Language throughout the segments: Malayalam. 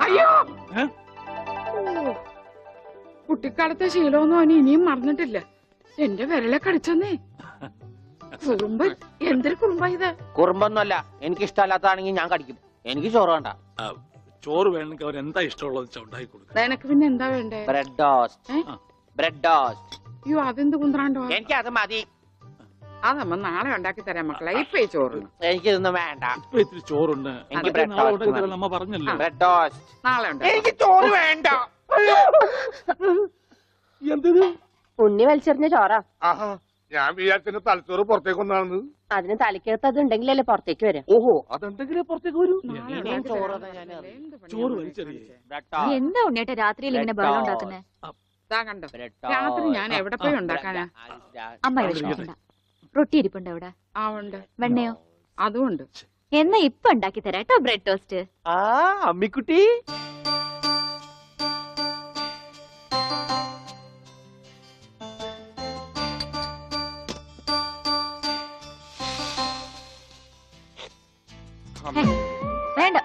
അയ്യോ, കുട്ടിക്കാലത്തെ ശീലമൊന്നും അവന് ഇനിയും മറന്നിട്ടില്ല. എന്റെ വിരലെ കടിച്ചെന്നേ. കുറുമ്പ്, എന്തൊരു കുറുമ്പ ഇത്? കുറുമ്പൊന്നുമല്ല, എനിക്ക് ഇഷ്ടമല്ലാത്തതാണെങ്കിൽ ഞാൻ കടിക്കും. എനിക്ക് ചോറ് വേണ്ട. ചോറ് വേണമെങ്കിൽ അവർ എന്താ ഇഷ്ടമുള്ളത് ഉണ്ടാക്കി കൊടുക്കും. നിനക്ക് പിന്നെ എന്താ വേണ്ടേ? Bread toast. Bread toast. അയ്യോ, അതെന്ത് കുന്ത്രാണ്ടോ? എനിക്ക് അത് മതി. അതമ്മ നാളെ ഉണ്ടാക്കി തരാം മക്കളെ. ഇപ്പൊ ഈ ചോറ് എനിക്കിതൊന്നും വേണ്ട. ഇപ്പൊ ഇത്തിരി ചോറുണ്ട്. എനിക്ക് ബ്രെഡ് ടോസ്റ്റ്. നമ്മ പറഞ്ഞല്ലോ ബ്രെഡ് ടോസ്റ്റ് നാളെ ഉണ്ട്. എനിക്ക് ചോറ് വേണ്ട. എന്തത്? ഉണ്ണി വലിച്ചെറിഞ്ഞ ചോറാ. ഞാൻ വിചാരിച്ച തലച്ചോറ് പുറത്തേക്ക് ഒന്നാണെന്ന്. അതിന് തലക്കകത്ത് അത് ഉണ്ടെങ്കിലല്ലേ പുറത്തേക്ക് വരും. ഓഹോ, അതുണ്ടെങ്കിലേ പുറത്തേക്ക് വരൂ. ചോറ് വലിച്ചെറിയേ. എന്താ ഉണ്ണിയേട്ട രാത്രിയിൽ ഇങ്ങനെ ബഹളം ഉണ്ടാക്കുന്നേ? കണ്ടോ, രാത്രി ഞാൻ എവിടെ പോയി ഉണ്ടാക്കാനാ? അമ്മ വിഷമിക്കണ്ട. റൊട്ടി ഇരിപ്പുണ്ട് അവിടെ. ആ ഉണ്ട്. വെണ്ണയോ? അതും ഉണ്ട്. എന്നാ ഇപ്പൊ ഉണ്ടാക്കി തരാം കേട്ടോ ബ്രെഡ് ടോസ്റ്റ്. അമ്മിക്കുട്ടി, വേണ്ട.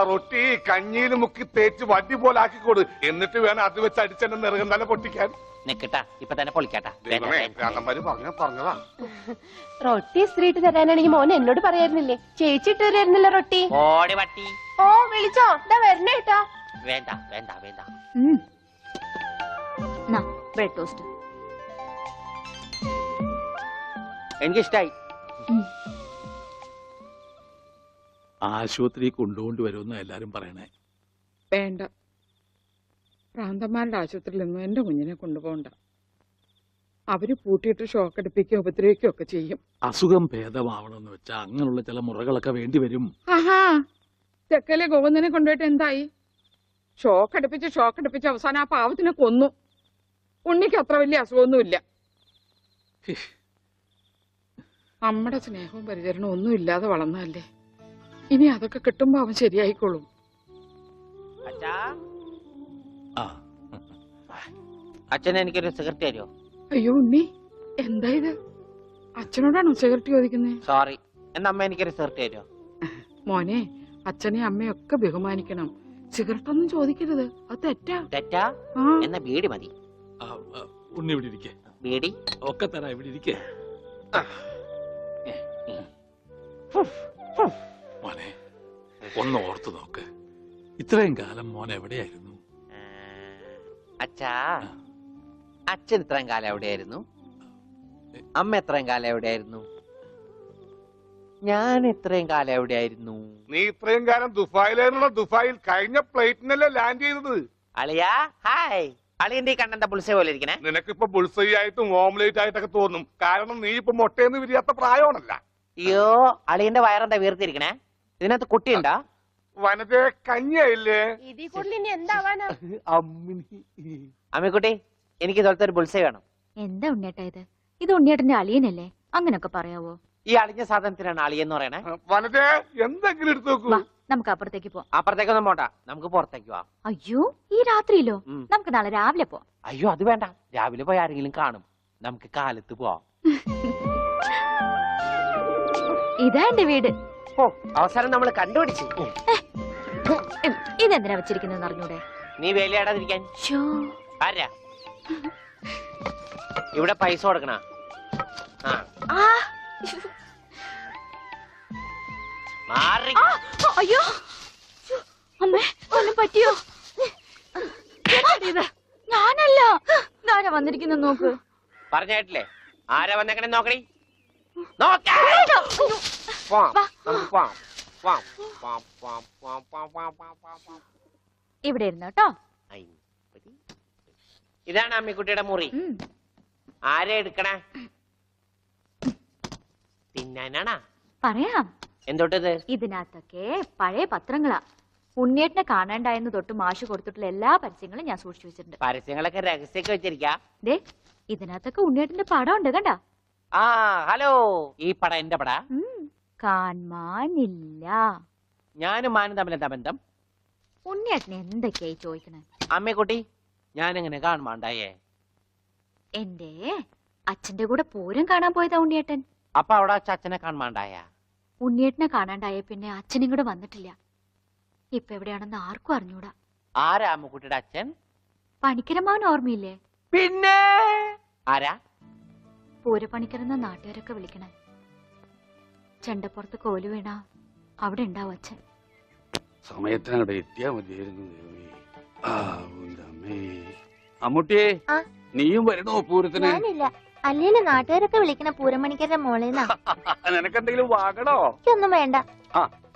റൊട്ടി കഞ്ഞിയിൽ മുക്കി തേച്ച് വടി പോലെ ആക്കിക്കോട്. എന്നിട്ട് വേണം അത് വെച്ച് അടിച്ചെന്നെ നിറകം തന്നെ പൊട്ടിക്കാൻ. നിക്കട്ടാ, ഇപ്പൊ തന്നെ പൊളിക്കട്ടാ. പറഞ്ഞതാ. റൊട്ടി സ്ത്രീട്ട് തരാനാണെങ്കിൽ മോൻ എന്നോട് പറയായിരുന്നില്ലേ? ചേച്ചി ഇട്ട് തരായിരുന്നില്ല റൊട്ടി. ഓടി പട്ടി. ഓ വിളിച്ചോ, ഇതാ വരണേട്ടാ. വേണ്ട വേണ്ട വേണ്ട. ബ്രെഡ് ടോസ്റ്റ് എനിക്കിഷ്ടായി. ആശുപത്രി കൊണ്ടുകൊണ്ട് വരുമെന്ന് എല്ലാരും പറയണേ. വേണ്ട, പ്രാന്തന്മാരുടെ ആശുപത്രിയിലൊന്നും എന്റെ കുഞ്ഞിനെ കൊണ്ടുപോകണ്ട. അവര് പൂട്ടിയിട്ട് ഷോക്ക് അടിപ്പിക്കുകയോ ഉപദ്രവിക്കുകയോ ഒക്കെ ചെയ്യും. അസുഖം ഭേദമാവണമെന്ന് വെച്ചാൽ അങ്ങനെയുള്ള ചില മുറകളൊക്കെ വേണ്ടി വരും. ആഹാ, തെക്കലെ ഗോവിന്ദനെ കൊണ്ടുപോയിട്ട് എന്തായി? ഷോക്ക് അടുപ്പിച്ച് അവസാനം ആ പാവത്തിനെ കൊന്നു. ഉണ്ണിക്ക് അത്ര വലിയ അസുഖമൊന്നുമില്ല. നമ്മുടെ സ്നേഹവും പരിചരണവും ഒന്നും ഇല്ലാതെ വളർന്നതല്ലേ. ഇനി അതൊക്കെ കിട്ടുമ്പോ അവൻ ശരിയായിക്കോളും. അച്ഛൻ എനിക്കൊരു സിഗരറ്റ് തരുമോ? അയ്യോ ഉണ്ണി, എന്താ ഇത്? അച്ഛനോടാണോ സിഗരറ്റ് ചോദിക്കുന്നത്? സോറി, എന്നാ അമ്മ എനിക്കൊരു സിഗരറ്റ് തരുമോ? മോനെ, അച്ഛനെയും അമ്മയൊക്കെ ബഹുമാനിക്കണം. സിഗരറ്റ് ഒന്നും ചോദിക്കരുത്, അത് തെറ്റാ. തെറ്റാ? എന്നാ ബീഡി മതി. ഉണ്ണി ഇവിടെ ഇരിക്കേ. ബീഡി ഒക്കെ തരാ, ഇവിടെ ഇരിക്കേ. മോനെ, ഒന്ന് ഓർത്തു നോക്ക്. ഇത്രയും കാലം മോൻ എവിടെയായിരുന്നു? അച്ഛാ, അച്ഛൻ ഇത്രയും കാലം എവിടെയായിരുന്നു? അമ്മ എത്രയും കാലം എവിടെയായിരുന്നു? ഞാൻ എത്രയും കാലം എവിടെയായിരുന്നു? നീ ഇത്രയും കാലം ദുബായിലായിരുന്നുള്ള. ദുബായിൽ കഴിഞ്ഞ ഫ്ലൈറ്റിനല്ലേ ലാൻഡ് ചെയ്തത്. അളിയാ ഹായ്. അളിയന്റെ ഈ കണ്ണെന്താ പുളിസ പോലെ ഇരിക്കണേ? നിനക്കിപ്പോ ബുൾസൈ ആയിട്ടും ഓംലേറ്റ് ആയിട്ടൊക്കെ തോന്നും. കാരണം നീ ഇപ്പൊ മുട്ടയെന്ന് വിരിയാത്ത പ്രായമാണല്ല. അയ്യോ, അളിയന്റെ വയറെന്താ വീർത്തിരിക്കണേ? ഇതിനകത്ത് കുട്ടിയുണ്ടോ? വനത്തെ കഞ്ഞിയായില്ലേ? ഇതിൽ കൂടുതൽ ഇനി എന്താവാനാ? അമ്മിക്കുട്ടി, എനിക്ക് ഇതുപോലത്തെ ഒരു ബുൾസൈ വേണം. എന്താ ഉണ്ണിയേട്ട ഇത്? ഇത് ഉണ്ണിയേട്ടന്റെ അളിയനല്ലേ? അങ്ങനൊക്കെ പറയാവോ? ഈ അളിഞ്ഞ സാധനത്തിനാണ് അളിയെന്ന് പറയണേ. വനത്തെ എന്തെങ്കിലും എടുത്തു നോക്കൂ. നമുക്ക് അപ്പുറത്തേക്ക് പോവാം. അപ്പുറത്തേക്കൊന്നും പോണ്ട, നമുക്ക് പുറത്തേക്ക് പോവാം. അയ്യോ, ഈ രാത്രിയിലോ? നമുക്ക് നാളെ രാവിലെ പോവാം. അയ്യോ, അത് വേണ്ട, രാവിലെ പോയി ആരെങ്കിലും കാണും. നമുക്ക് കാലത്ത് പോവാം. ഇതാ എന്റെ വീട്. ഓ, അവസാനം നമ്മൾ കണ്ടുപിടിച്ചു. ഇതെന്തിനാ വെച്ചിരിക്കുന്നത് അറിഞ്ഞൂടെ? നീ വേലയാടാതിരിക്കാൻ. ആരാ ഇവിടെ പൈസ കൊടുക്കണ? അയ്യോ അമ്മേ, ഒന്നും പറ്റിയോ? ഞാനല്ല, ആരാ വന്നിരിക്കുന്ന നോക്ക്. പറഞ്ഞിട്ടില്ലേ ആരാ വന്നേക്കണേ? നോക്കണേ. ഇവിടെ ഇരുന്നു കേട്ടോ. ഇതാണ് അമ്മിക്കുട്ടിയുടെ മുറി. ആരെ എടുക്കണേ? തിന്നാനാണാ? പറയാം. എന്തോട്ടത്? ഇതിനകത്തൊക്കെ പഴയ പത്രങ്ങളാ. ഉണ്ണിയേട്ടനെ കാണാണ്ടായെന്ന് തൊട്ട് മാഷ് കൊടുത്തിട്ടുള്ള എല്ലാ പരസ്യങ്ങളും ഞാൻ സൂക്ഷിച്ചു വെച്ചിട്ടുണ്ട്. പരസ്യങ്ങളൊക്കെ രഹസ്യമൊക്കെ വെച്ചിരിക്കാ. ദേ, ഇതിനകത്തൊക്കെ ഉണ്ണിയേട്ടന്റെ പടം ഉണ്ട്, കണ്ടാ? ആ ഹലോ, ഈ പടം എന്റെ പടാ? കാണാനില്ല. ഞാനും മാനും തമ്മിൽ എന്താ ബന്ധം? ഉണ്ണിയേട്ടനെ എന്തൊക്കെയായി ചോദിക്കണേ? അമ്മക്കുട്ടി, ഞാനെങ്ങനെ കാണുമാണ്ടായേ? എന്റെ അച്ഛന്റെ കൂടെ പൂരം കാണാൻ പോയതാ ഉണ്ണിയേട്ടൻ. അപ്പൊ അവിടെ അച്ഛനെ കാണുമാണ്ടായ? ഉണ്ണിയേട്ടനെ കാണാണ്ടായ പിന്നെ അച്ഛനും കൂടെ വന്നിട്ടില്ല. ഇപ്പൊ എവിടെയാണെന്ന് ആർക്കും അറിഞ്ഞൂടാ. ആരാ അമ്മുക്കുട്ടിയുടെ അച്ഛൻ? പണിക്കരമാവൻ ഓർമ്മയില്ലേ? പിന്നെ ആരാ? പൂരപ്പണിക്കരെന്ന നാട്ടുകാരൊക്കെ വിളിക്കണേ. ചെണ്ടപ്പുറത്ത് കോല് വീണ അവിടെ ഉണ്ടാവും അച്ഛൻ. സമയത്തിനവിടെ എത്തിയാ മതിയായിരുന്നു. അമ്മൂട്ടിയെ, ആ? നീയും വരണോ പൂരത്തിന്? ഞാനില്ല, അല്ലേലും നാട്ടുകാരൊക്കെ വിളിക്കണ പൂരമണിക്കരുടെ മോളേന്നാ. നിനക്കെന്തെങ്കിലും വാങ്ങണോ? എനിക്കൊന്നും വേണ്ട.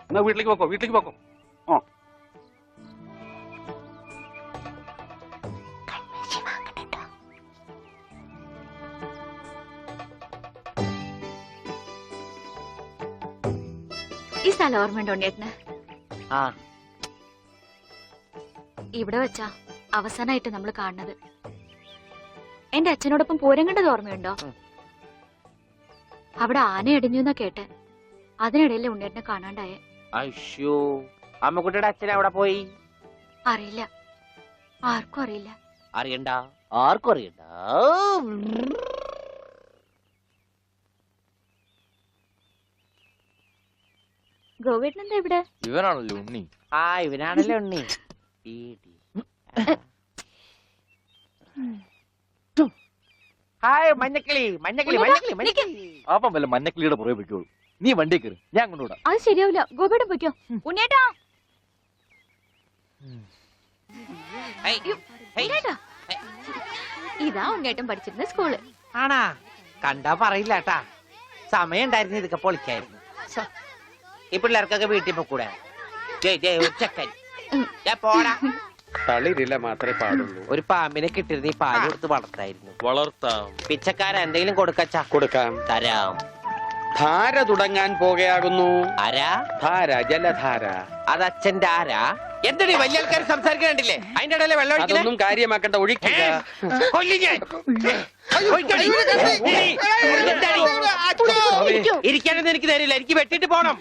എന്നാ വീട്ടിലേക്ക് പോക്കോ, വീട്ടിലേക്ക് പോക്കോ. ഈ സ്ഥലം ഓർമ്മയുണ്ടോ ഉണ്ണിയേട്ടന്? ആ, ഇവിടെ വെച്ചാ അവസാനമായിട്ട് നമ്മൾ കാണുന്നത്. എന്റെ അച്ഛനോടൊപ്പം പൂരം കണ്ടത് ഓർമ്മയുണ്ടോ? അവിടെ ആന ഇടിഞ്ഞു എന്നാ കേട്ടെ. അതിനിടയിലെ ഉണ്ണിയേട്ടനെ കാണാണ്ടായ. അയ്യോ, അമ്മുക്കുട്ടിയുടെ അച്ഛൻ അവിടെ പോയി? അറിയില്ല, ആർക്കും അറിയില്ല. അറിയണ്ട, ആർക്കും അറിയണ്ട. ഗോവേട്ടനെന്താ ഇവിടെ? ഇവനാണല്ലോ ഉണ്ണി. ആ, ഇവനാണല്ലേ ഉണ്ണി. ഹായ് മഞ്ഞക്കിളി, മഞ്ഞക്കിളി, മഞ്ഞക്കിളി, മഞ്ഞക്കിളി. അപ്പം വല്ല മഞ്ഞക്കിളിയുടെ പുറകെ വെക്കോളൂ. നീ വണ്ടി കയറി, ഞാൻ കൊണ്ടുവിടാം. അത് ശരിയാവില്ല, ഗോപേട്ടൻ പൊയ്ക്കോ. ഉണ്ണിയേട്ടാ, ഉണ്ണിയേട്ടാ. ഇതാ ഉണ്ണിയേട്ടൻ പഠിച്ചിരുന്ന സ്കൂള്. ആണാ? കണ്ടാ പറയില്ല കേട്ടാ. സമയം ഉണ്ടായിരുന്നു ഇതൊക്കെ പൊളിക്കായിരുന്നു. ഈ പിള്ളേർക്കൊക്കെ വീട്ടിൽ പോക്കൂടെ? ചെക്കൻ പോടാ. തളിരില്ല മാത്രമേ പാടുള്ളൂ. ഒരു പാമ്പിനെ കിട്ടിയിരുന്ന ഈ പാല് കൊടുത്ത് വളർത്തായിരുന്നു. വളർത്താം. പിച്ചക്കാരൻ എന്തെങ്കിലും കൊടുക്കച്ചാ? കൊടുക്കാം. തരാം. ധാര തുടങ്ങാൻ പോകുകയാകുന്നു. ആരാ? ധാര, ജലധാര. അത് അച്ഛന്റെ ആരാ? എന്താണ് വലിയ ആൾക്കാർ സംസാരിക്കണ്ടില്ലേ? അതിന്റെ ഇടയിലെ വെള്ളം അതൊന്നും കാര്യമാക്കണ്ട, ഒഴിക്കുക. ഇരിക്കാനൊന്നും എനിക്ക് തരില്ല, എനിക്ക് വെട്ടിട്ട് പോണം.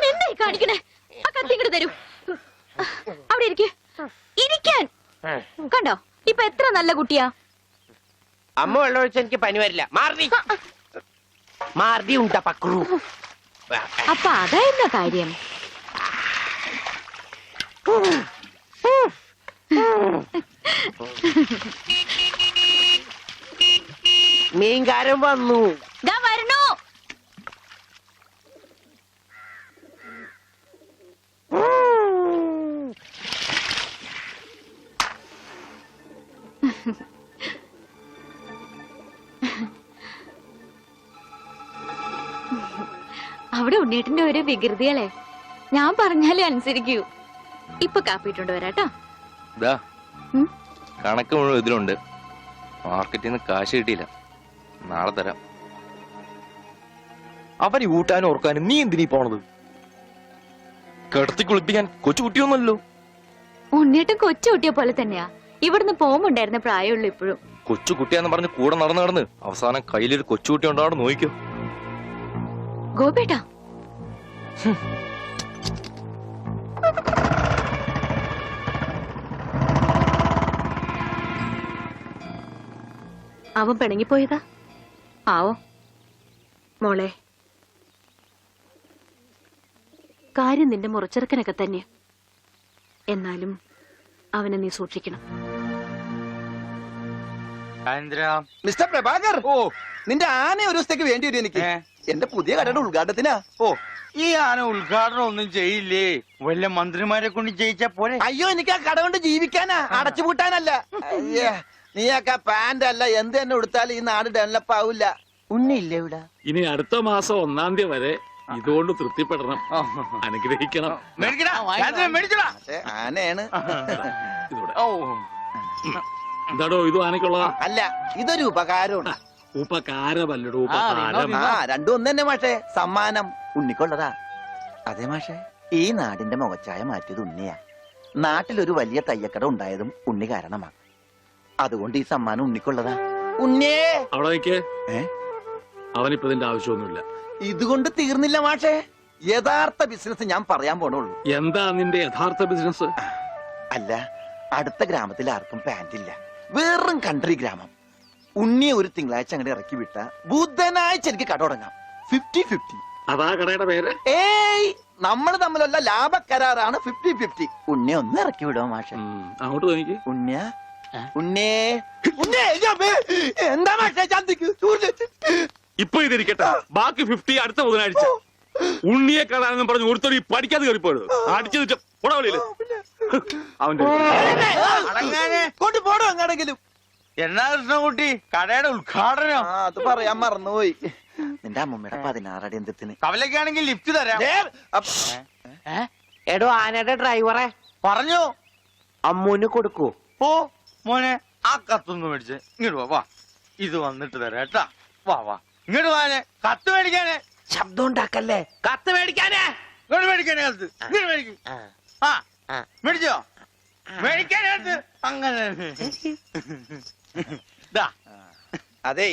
എന്തായി കാണിക്കണേ? ആ കത്തിങ്ങട് തരൂ. അവിടെ ഇരിക്കേ, ഇരിക്കാൻ. കണ്ടോ ഇപ്പൊ എത്ര നല്ല കുട്ടിയാ. അമ്മ വെള്ളം ഒഴിച്ച എനിക്ക് പനി വരില്ല. മാർദി മാർദി ഉണ്ടാ പക്രു. അപ്പൊ അതായിരുന്ന കാര്യം. മീൻകാരൻ വന്നു. വരണോ? അവിടെ ഉണ്ണിയേട്ടന്റെ ഒരു വികൃതികളെ. ഞാൻ പറഞ്ഞാലേ അനുസരിക്കൂ. ഇപ്പൊ കാപ്പിട്ടുണ്ട് വരാട്ടോ. കണക്ക് മുഴുവൻ ഇതിലുണ്ട്. മാർക്കറ്റിൽ നിന്ന് കാശ് കിട്ടിയില്ല, നാളെ തരാം. അവന് ഊട്ടാനും ഓർക്കാനും നീ എന്തിനീ പോണത്? കിടത്തി കുളിപ്പിക്കാൻ കൊച്ചു കുട്ടിയൊന്നുമല്ലോ. ഉണ്ണിയേട്ടൻ കൊച്ചു കുട്ടിയെ പോലെ തന്നെയാ. ഇവിടുന്ന് പോകുമ്പോണ്ടായിരുന്ന പ്രായമുള്ളൂ ഇപ്പോഴും. കൊച്ചു കുട്ടിയാന്ന് പറഞ്ഞ് കൂടെ നടന്ന് അവസാനം കയ്യിലൊരു കൊച്ചുകുട്ടി ഉണ്ടാവും, നോക്കിക്കോ. ഗോപേട്ടാ, അവൻ പിണങ്ങിപ്പോയതാ. ആവോ മോളെ, കാര്യം നിന്റെ മുറച്ചെറുക്കനൊക്കെ തന്നെ. എന്നാലും അവനെ നീ സൂക്ഷിക്കണം. മിസ്റ്റർ പ്രഭാകർ, ഓ നിന്റെ ആന ഒരു ദിവസത്തേക്ക് വേണ്ടി വരും എനിക്ക്. എന്റെ പുതിയ കടയുടെ ഉദ്ഘാടനത്തിനാ. ഓ, ഈ ആന ഉദ്ഘാടനം ഒന്നും ചെയ്യില്ലേ? വല്ല മന്ത്രിമാരെ കൊണ്ട് ചെയ്യിച്ചാ പോലെ. അയ്യോ, എനിക്ക് ആ കട കൊണ്ട് ജീവിക്കാനാ, അടച്ചുപൂട്ടാനല്ല. അയ്യേ, നീയൊക്കെ പാന്റ് അല്ല എന്ത് തന്നെ കൊടുത്താലും ഈ നാട് ഡെവലപ്പ് ആവില്ല. ഉണ്ണിയില്ലേ ഇവിടെ? ഇനി അടുത്ത മാസം 1-ാം തീയതി വരെ ഇതുകൊണ്ട് തൃപ്തിപ്പെടണം, അനുഗ്രഹിക്കണം. പക്ഷേ ആനയാണ്. ഇതൂടെ. എന്താടോ ഇത് ആനക്കുള്ളതാ? അല്ല, ഇതൊരു ഉപകാരമാണ്. ഉപകാരമല്ലടോ, ഉപകാരം. ആ, രണ്ടും ഒന്ന് തന്നെ മാഷേ. സമ്മാനം ഉണ്ണിക്കൊള്ളതാ. അതെ മാഷേ, ഈ നാടിന്റെ മുഖച്ഛായ മാറ്റിയത് ഉണ്ണിയാ. നാട്ടിലൊരു വലിയ തയ്യക്കട ഉണ്ടായതും ഉണ്ണി കാരണമാ. അതുകൊണ്ട് ഈ സമ്മാനം ഉണ്ണിക്കൊള്ളതാ. ഉണ്ണിയേ അവിടെ നിൽക്കേ. അവനിപ്പോ ഇതിന്റെ ആവശ്യമൊന്നുമില്ല. ഇതുകൊണ്ട് തീർന്നില്ല മാഷേ. യഥാർത്ഥ ബിസിനസ് ഞാൻ പറയാൻ പോണുള്ളൂ. എന്താ നിന്റെ യഥാർത്ഥ ബിസിനസ്? അല്ല, അടുത്ത ഗ്രാമത്തിൽ ആർക്കും പാന്റ് ഇല്ല, വെറും കൺട്രി ഗ്രാമം. ഉണ്ണിയെ ഒരു തിങ്കളാഴ്ച അങ്ങോട്ട് ഇറക്കി വിട്ട ബുധനാഴ്ച എനിക്ക് കട തുടങ്ങാം. 50-50. അതാ കടയുടെ പേര്. ഏയ് നമ്മൾ തമ്മിലുള്ള ലാഭക്കരാറാണ് 50-50. ഉണ്ണിയെ ഒന്ന് ഇറക്കി വിടുമോ മാഷെ? അങ്ങോട്ട് തോന്നിക്ക്. ഉണ്ണിയ ഉണ്ണേ എന്താ മാഷെ ചന്തിക്ക് ഇപ്പൊ ഇതിരിക്കട്ടെ, ബാക്കി 50 അടുത്ത ബുധനാഴ്ച. ഉണ്ണിയെ കാണാനെന്നും പറഞ്ഞു ഒരുത്തോടി പഠിക്കാതെ കയറിപ്പോയത് അടിച്ചു പോടവളിയില് അവന്റെ കൊണ്ടുപോടും എങ്ങാണെങ്കിലും. എന്നാ കൃഷ്ണൻകുട്ടി കടയുടെ ഉദ്ഘാടനം? അത് പറയാൻ മറന്നുപോയി. നിന്റെ അമ്മൂമ്മയുടെ 16 അടി എന്തിന് കവലക്കാണെങ്കിൽ ലിഫ്റ്റ് തരാം. എടോ ആനയുടെ ഡ്രൈവറെ പറഞ്ഞു. അമ്മൂന് കൊടുക്കൂ. ഓ മോനെ ആ കത്തൊന്ന് മേടിച്ച് ഇങ്ങോട്ട് വാ. വാ ഇത് വന്നിട്ട് തരാം കേട്ടാ. വാ വാ ഇങ്ങോട്ട് വാനെ. കത്ത് മേടിക്കാനേ. ശബ്ദം ഉണ്ടാക്കല്ലേ. കത്ത് മേടിക്കാനേ. ഇങ്ങോട്ട് മേടിക്കാനേ കത്ത്. ഇങ്ങോട്ട് മേടിക്കും. ആ മേടിച്ചോ? മേടിക്കാനകത്ത് അങ്ങനെ. അതെ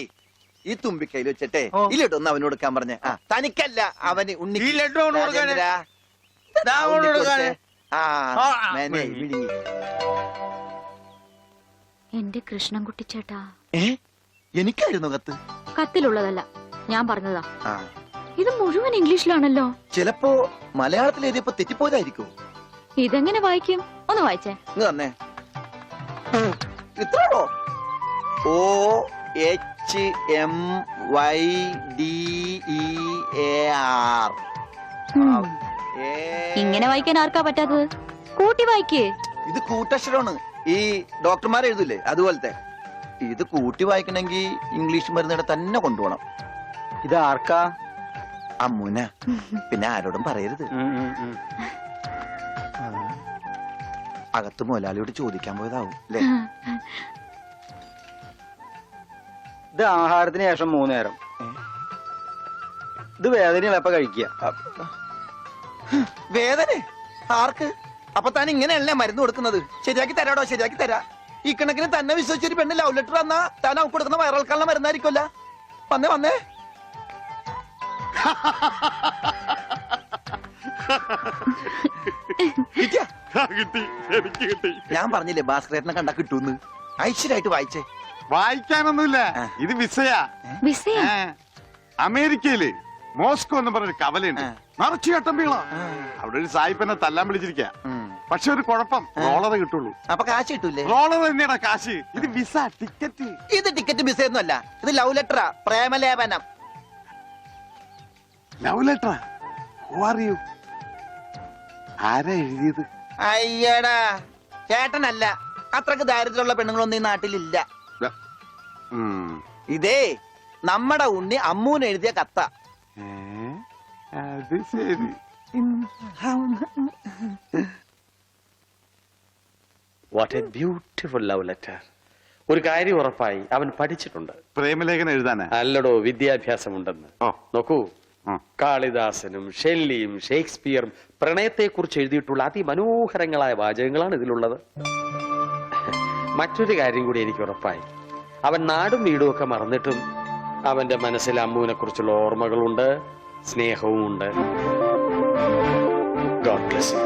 ഈ തുമ്പിക്കൈയിൽ വെച്ചിട്ടെ ഈ ലഡു ഒന്ന് അവന് കൊടുക്കാൻ പറഞ്ഞ. തനിക്കല്ല അവന് ഉണ്ണി. ഈ ലഡു അവന് കൊടുക്കാനേ. ദാ അവന് കൊടുക്കാനേ. എന്റെ കൃഷ്ണൻകുട്ടി ചേട്ടാ, എനിക്കായിരുന്നു കത്ത്. കത്തിലുള്ളതല്ല, ഞാൻ പറഞ്ഞതാ. ആ ഇത് മുഴുവൻ ഇംഗ്ലീഷിലാണല്ലോ. ചിലപ്പോ മലയാളത്തിൽ എഴുതിയപ്പോ തെറ്റിപ്പോയതായിരിക്കും. ഇതെങ്ങനെ വായിക്കും? ഒന്ന് വായിച്ചേ. ഇന്ന് തന്നെ ഇത്രയോ? OHMYDEAR. ഇങ്ങനെ വായിക്കാൻ ആർക്കാ പറ്റാത്തത്? കൂട്ടി വായിക്കേ. ഇത് കൂട്ടക്ഷരമാണ്. ഈ ഡോക്ടർമാർ എഴുതൂലേ അതുപോലത്തെ. ഇത് കൂട്ടി വായിക്കണമെങ്കിൽ ഇംഗ്ലീഷ് മരുന്നിടെ തന്നെ കൊണ്ടുപോകണം. ഇത് ആർക്കാ? അമ്മൂന. പിന്നെ ആരോടും പറയരുത്. അകത്ത് മുതലാളിയോട് ചോദിക്കാൻ പോയതാവും അല്ലേ? ഇത് ആഹാരത്തിന് ശേഷം 3 നേരം. ഇത് വേദനയുള്ള കഴിക്കുക. വേദന ആർക്ക്? അപ്പൊ താൻ ഇങ്ങനെയല്ലേ മരുന്ന് കൊടുക്കുന്നത്? ശരിയാക്കി തരാടോ, ശരിയാക്കി തരാ. ഈ കണക്കിന് തന്നെ വിശ്വസിച്ചൊരു പെണ്ണ് ലവ് ലെറ്റർ തന്നാ താൻ അവൾക്ക് കൊടുക്കുന്ന വയറിളക്കാനുള്ള മരുന്നായിരിക്കുമല്ല. വന്നേ വന്നേ. കിട്ടിയാ? ഞാൻ പറഞ്ഞില്ലേ ഭാസ്കരേട്ടനെ കണ്ടാ കിട്ടൂന്ന്. ഐശ്വര്യമായിട്ട് വായിച്ചേ. വായിക്കാനൊന്നുമില്ല, ഇത് വിസയാ. വിസയാ? അമേരിക്കയില് മോസ്കോ എന്ന് പറഞ്ഞൊരു കവലയുണ്ട്. നിറച്ചു ചട്ടമ്പികളാ. അവിടെ ഒരു സായിപ്പനെ തല്ലാൻ വിളിച്ചിരിക്ക. പക്ഷെ ഒരു കുഴപ്പം, റോളറെ കിട്ടുള്ളൂ. അപ്പൊ കാശ് കിട്ടൂലേ? റോളർ തന്നെയാ കാശ്. ഇത് വിസ, ടിക്കറ്റ്. ഇത് ടിക്കറ്റ് വിസ ഒന്നും അല്ല, ഇത് ലവ് ലെറ്ററാ, പ്രേമലേപനം. ലവ് ലെറ്ററാ? അറിയൂ ആരാ എഴുതിയത്? അയ്യടാ ചേട്ടനല്ല. അത്രക്ക് ദാരിദ്ര്യമുള്ള പെണ്ണുങ്ങളൊന്നും ഈ നാട്ടിലില്ല. ഇതേ നമ്മടെ ഉണ്ണി അമ്മൂന് എഴുതിയ കത്ത. അത് ശരി. What A beautiful love letter. ഒരു കാര്യം ഉറപ്പായി, അവൻ പഠിച്ചിട്ടുണ്ട്. പ്രേമലേഖനം എഴുതാനാ? അല്ലടോ, വിദ്യാഭ്യാസമുണ്ടെന്ന്. നോക്കൂ, കാളിദാസനും ഷെല്ലിയും ഷേക്സ്പിയറും പ്രണയത്തെക്കുറിച്ച് എഴുതിയിട്ടുള്ള അതിമനോഹരങ്ങളായ വാചകങ്ങളാണ് ഇതിലുള്ളത്. മറ്റൊരു കാര്യം കൂടി എനിക്ക് ഉറപ്പായി, അവൻ നാടും വീടും ഒക്കെ മറന്നിട്ടും അവന്റെ മനസ്സിൽ അമ്മൂനെ കുറിച്ചുള്ള ഓർമ്മകളുണ്ട്, സ്നേഹവും ഉണ്ട്. God bless you.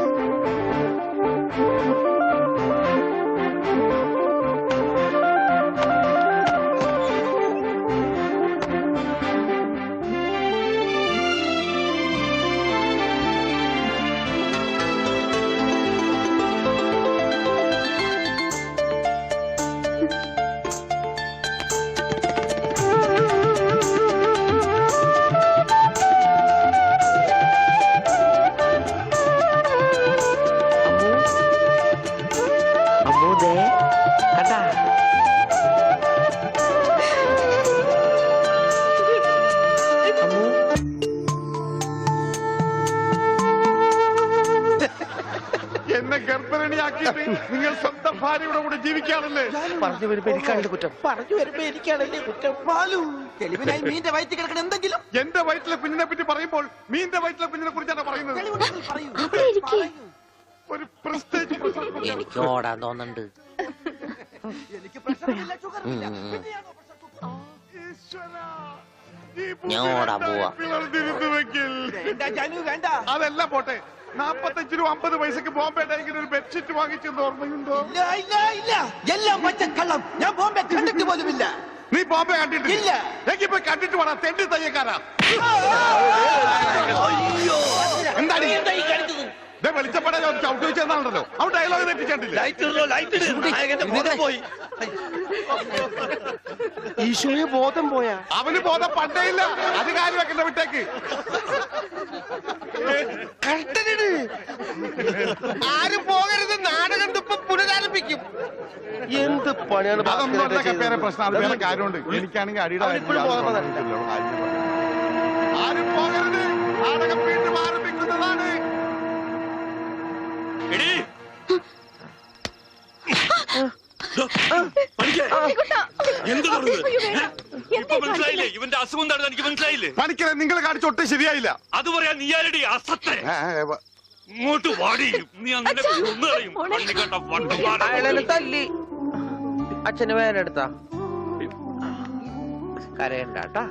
എന്നെ ഗർഭരണിയാക്കിയിട്ട് നിങ്ങൾ സ്വന്തം ഭാര്യയുടെ കൂടെ ജീവിക്കാണല്ലേ? പറഞ്ഞു വരുമ്പോ എനിക്കാണല്ലേ കുറ്റം. പറഞ്ഞു വരുമ്പോ എനിക്കാണല്ലേ കുറ്റം. തെളിവിനായി മീന്റെ വയറ്റിൽ കിടക്കണം എന്തെങ്കിലും. എന്റെ വയറ്റിലെ കുഞ്ഞിനെ പറ്റി പറയുമ്പോൾ മീന്റെ വയറ്റിലെ കുഞ്ഞിനെ കുറിച്ചാണ് പറയുന്നത്. ഒരു പ്രസ്റ്റേജ്. എനിക്ക് ഓടാൻ തോന്നുന്നുണ്ട്. എനിക്ക് പ്രശ്നമില്ല, ഷുഗറില്ല. ഞാൻ ഓടാൻ പോവാ. വേണ്ട. അതെല്ലാം പോട്ടെ, 45 രൂപ 50 പൈസക്ക് ബോംബെ ഡൈങ്ങിന് ഒരു ബെഡ്ഷീറ്റ് വാങ്ങിച്ചെന്ന് ഓർമ്മയുണ്ടോ? ഇല്ല. എല്ലാം പച്ചക്കള്ളം. ഞാൻ ബോംബെ കണ്ടിട്ട് പോലുമില്ല. നീ ബോംബെ കണ്ടിട്ടില്ല? ഇല്ല. എങ്കിൽ പോയി കണ്ടിട്ട് വേണം, തെണ്ടി തയ്യക്കാരാ. ഒരു ചവിട്ട് വെച്ചെന്നാണല്ലോ അവൻ ഡയലോഗ് തെറ്റിച്ചിട്ടില്ല. ഈശോയെ ബോധം പോയാ? അവന് ബോധം പണ്ടേ ഇല്ല. അത് കാര്യം വെക്കണ്ട, വിട്ടേക്ക്. ആരും പോകരുത്, നാടകം ഇപ്പൊ പുനരാരംഭിക്കും. എന്ത് പണിയാണ് അതൊന്നും അല്ല പേരെ പ്രശ്നം. അത് വേറെ കാര്യമുണ്ട്. എനിക്കാണെങ്കിൽ അടിയുടെ ആരും പോകരുത്, നാടകം വീണ്ടും ആരംഭിക്കുന്നതാണ്. എടീ, എന്ത് ഇപ്പൊ മനസ്സിലായില്ലേ? ഇവന്റെ അസുഖം എന്താണെന്ന് എനിക്ക് മനസ്സിലായില്ലേ? പണിക്കരെ നിങ്ങൾ കാണിച്ചൊട്ടും ശരിയായില്ല. അത് പറയാൻ നീ ആരടി അസത്തെ? ഇങ്ങോട്ട് വാടി, നീ അങ്ങനെ കൊന്നു കളയും. കണ്ണി കണ്ട വണ്ടന്മാരെ. അയാളെ തല്ലി. അച്ഛന് വേദന എടുത്താ? കരയണ്ട കേട്ടാ.